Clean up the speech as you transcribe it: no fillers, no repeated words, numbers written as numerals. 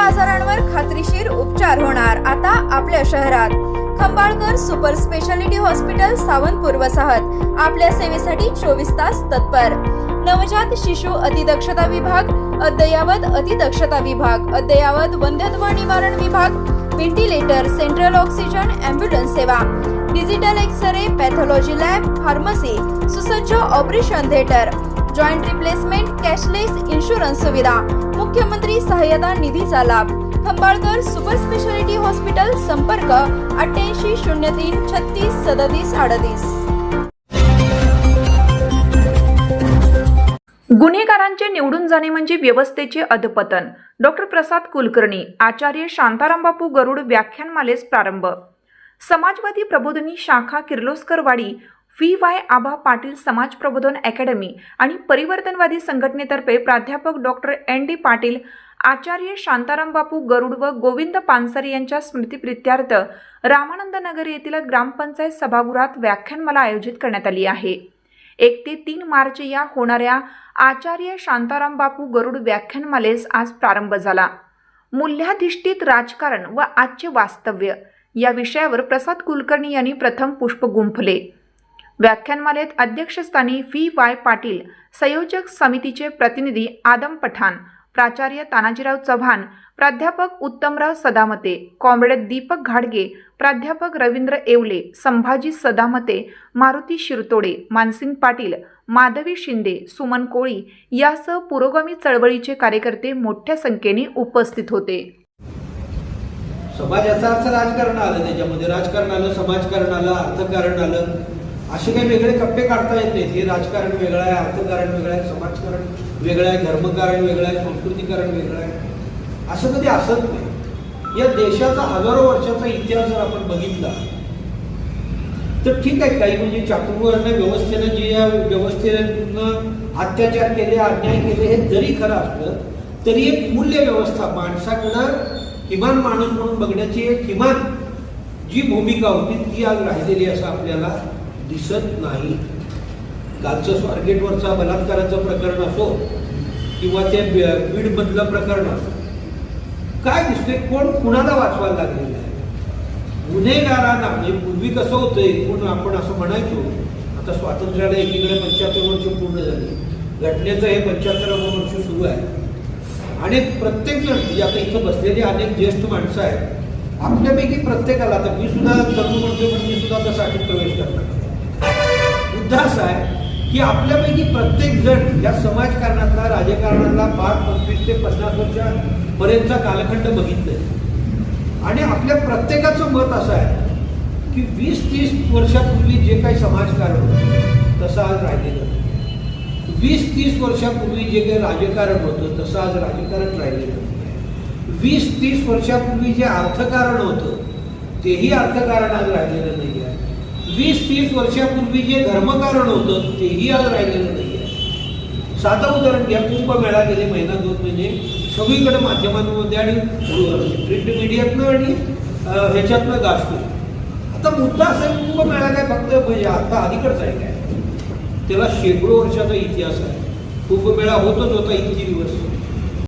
आजारांवर खात्रीशीर उपचार होणार आता आपल्या शहरात। Khambalkar super speciality hospital Sawantpur वसाहत आपल्या सेवेसाठी 24 तास तत्पर। नवजात शिशु अतिदक्षता विभाग, अद्ययावत अतिदक्षता विभाग, अद्ययावत वंध्यत्व निवारण विभाग, व्हेंटिलेटर, सेंट्रल ऑक्सिजन, ॲम्ब्युलन्स सेवा, digital X ray, pathology lab, pharmacy, सुसज्ज operation theatre, joint replacement, cashless insurance सुविधा, मुख्यमंत्री सहाय्यता निधीचा लाभ। खंबाळकर सुपर स्पेशालिटी हॉस्पिटल, संपर्क 88 03 36 37 38। गुन्हेगारांचे निवडून जाणे म्हणजे व्यवस्थेचे अधपतन। डॉक्टर प्रसाद कुलकर्णी, आचार्य शांताराम बापू गरुड व्याख्यानमालेस प्रारंभ। समाजवादी प्रबोधिनी शाखा किर्लोस्करवाडी, VY आबा पाटील समाज प्रबोधन अकॅडमी आणि परिवर्तनवादी संघटनेतर्फे प्राध्यापक डॉक्टर ND पाटील, आचार्य शांताराम बापू गरुड व गोविंद पानसरे यांच्या स्मृतिप्रित्यर्थ रामानंद नगर येथील ग्रामपंचायत सभागृहात व्याख्यानमाला आयोजित करण्यात आली आहे। 1 ते 3 मार्च या होणाऱ्या आचार्य शांताराम बापू गरुड व्याख्यानमालेस आज प्रारंभ झाला। मूल्याधिष्ठित राजकारण व आजचे वास्तव्य या विषयावर प्रसाद कुलकर्णी यांनी प्रथम पुष्प गुंफले। व्याख्यानमालेत अध्यक्षस्थानी VY पाटील, संयोजक समितीचे प्रतिनिधी आदम पठाण, प्राचार्य तानाजीराव चव्हाण, प्राध्यापक उत्तमराव सदामते, कॉम्रेड दीपक घाडगे, प्राध्यापक रवींद्र येवले, संभाजी सदामते, मारुती शिरतोडे, मानसिंग पाटील, माधवी शिंदे, सुमन कोळी यासह पुरोगामी चळवळीचे कार्यकर्ते मोठ्या संख्येने उपस्थित होते। समाजाचा अर्थ राजकारण आलं, त्याच्यामध्ये राजकारण आलं, समाजकारण आलं, अर्थकारण आलं, असे काही वेगळे कप्पे काढता येत नाहीत। हे राजकारण वेगळं आहे, अर्थकारण वेगळं आहे, समाजकारण वेगळं आहे, धर्मकारण वेगळं आहे, संस्कृतीकरण वेगळं आहे, असं कधी असत नाही। या देशाचा हजारो वर्षाचा इतिहास जर आपण बघितला तर ठीक आहे, काही म्हणजे चातुर्वर्ण व्यवस्थेनं जे या व्यवस्थेनं अत्याचार केले, अन्याय केले, हे जरी खरं असलं तरी एक मूल्य व्यवस्था, माणसाकडं किमान माणूस म्हणून बघण्याची एक किमान जी भूमिका होती ती आज राहिलेली असं आपल्याला दिसत नाही। कालचं स्वारगेटवरचा बलात्काराचं प्रकरण असो किंवा ते बीडमधलं प्रकरण असो, काय दिसतंय, कोण कुणाला वाचवायला लागलेलं आहे? गुन्हेगारांना, म्हणजे पूर्वी कसं होतं, एकूण आपण असं म्हणायचो, आता स्वातंत्र्याला एकीकडे 75 वर्ष पूर्ण झाली, घटनेचं हे 75वं वर्ष सुरू आहे आणि प्रत्येक जण, म्हणजे आता इथं बसलेले अनेक ज्येष्ठ माणसं आहेत, आपल्यापैकी प्रत्येकाला, आता मी सुद्धा तरुण म्हणतो पण मी सुद्धा आता 60 प्रवेश करणार। मुद्दा असा आहे की आपल्यापैकी प्रत्येक जण या समाजकारणातला, राजकारणातला 25 ते 50 वर्षापर्यंतचा कालखंड बघितलाय आणि आपल्या प्रत्येकाचं मत असं आहे की 20-30 वर्षापूर्वी जे काही समाजकारण होतं तसं आज राहिलेलं नाही। 20-30 वर्षापूर्वी जे काही राजकारण होतं तसं आज राजकारण राहिलेलं नाही। 20-30 वर्षापूर्वी जे अर्थकारण होतं तेही अर्थकारण आज राहिलेलं नाही आहे। 20-30 वर्षापूर्वी जे धर्मकारण होतं तेही आज राहिलेलं नाही आहे। साधं उदाहरण घ्या, कुंभमेळा गेले महिना 2 महिने सगळीकडे माध्यमांमध्ये आणि प्रिंट मीडियातनं आणि ह्याच्यातनं गाजतो। आता मुद्दा असा आहे, कुंभमेळा काय फक्त म्हणजे आता अलीकडचा आहे काय? त्याला शेकडो वर्षाचा इतिहास आहे। कुंभमेळा होतच होता इतके दिवस,